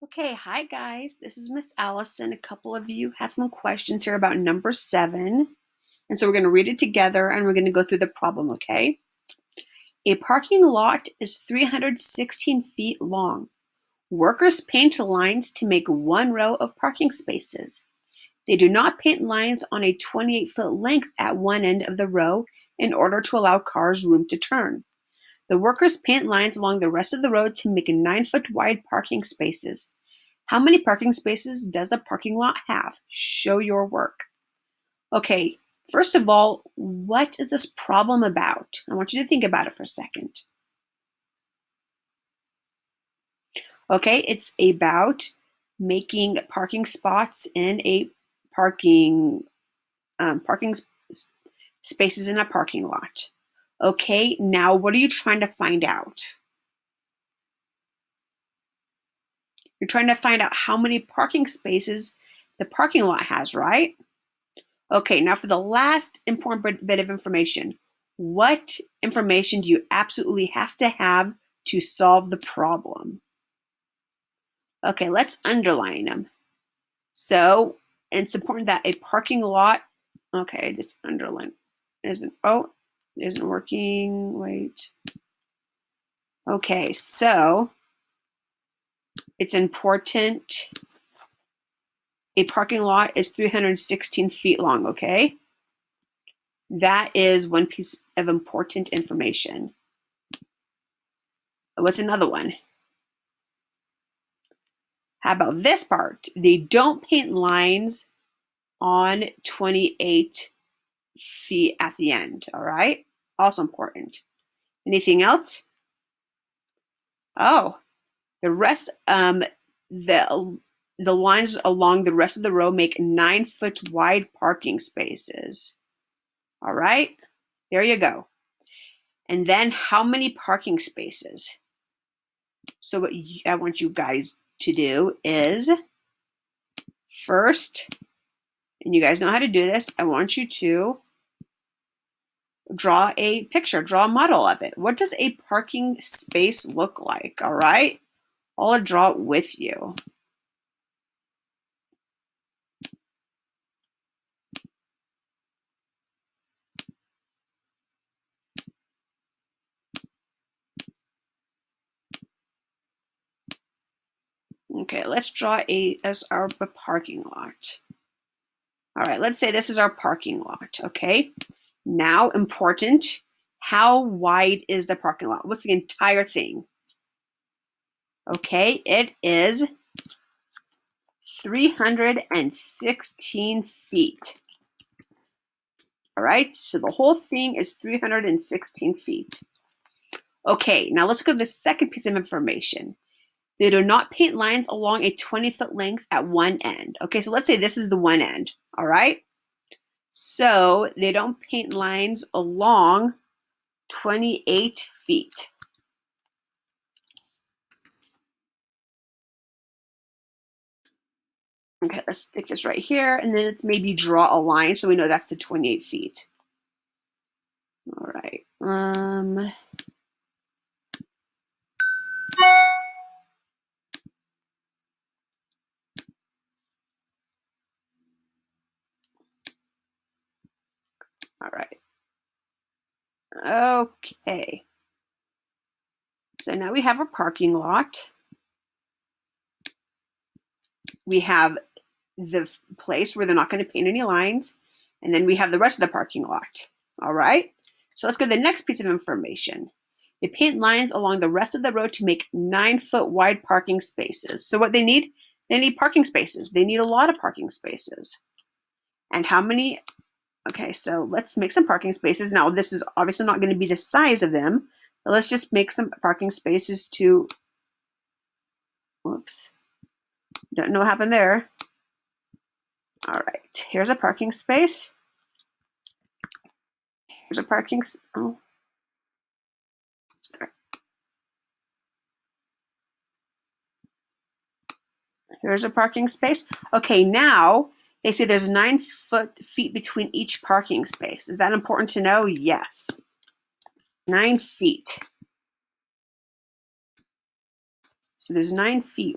Okay, hi guys. This is Miss Allison. A couple of you had some questions here about number 7. And so we're going to read it together and we're going to go through the problem, okay? A parking lot is 316 feet long. Workers paint lines to make one row of parking spaces. They do not paint lines on a 28-foot length at one end of the row in order to allow cars room to turn. The workers paint lines along the rest of the road to make 9-foot wide parking spaces. How many parking spaces does a parking lot have? Show your work. Okay, first of all, what is this problem about? I want you to think about it for a second. Okay, it's about making parking spots in a parking spaces in a parking lot. Okay, now what are you trying to find out? You're trying to find out how many parking spaces the parking lot has, right? Okay, now for the last important bit of information. What information do you absolutely have to have to solve the problem? Okay, let's underline them. So it's important that a parking lot, okay, this underline isn't working. Wait. Okay, so it's important a parking lot is 316 feet long, okay? That is one piece of important information. What's another one? How about this part? They don't paint lines on 28 feet at the end, all right? Also important. Anything else? Oh, the rest, the lines along the rest of the row make 9-foot wide parking spaces. All right, there you go. And then how many parking spaces? So what I want you guys to do is first, and you guys know how to do this, I want you to draw a picture, draw a model of it. What does a parking space look like? All right, I'll draw it with you. Okay, let's draw our parking lot. All right, let's say this is our parking lot, okay? Now, important, how wide is the parking lot? What's the entire thing? Okay, it is 316 feet. All right, so the whole thing is 316 feet. Okay, now let's look at the second piece of information. They do not paint lines along a 20-foot length at one end. Okay, so let's say this is the one end, all right? So they don't paint lines along 28 feet. Okay, let's stick this right here, and then let's maybe draw a line so we know that's the 28 feet. All right. All right. Okay. So now we have a parking lot. We have the place where they're not going to paint any lines, and then we have the rest of the parking lot. All right. So let's go to the next piece of information. They paint lines along the rest of the road to make 9-foot wide parking spaces. So what they need parking spaces. They need a lot of parking spaces. And how many? Okay, so let's make some parking spaces. Now, this is obviously not going to be the size of them, but let's just make some parking spaces to, whoops, don't know what happened there. All right, here's a parking space. Here's a parking, oh, sorry. Here's a parking space. Okay, now they say there's 9 feet between each parking space. Is that important to know? Yes. 9 feet. So there's 9 feet.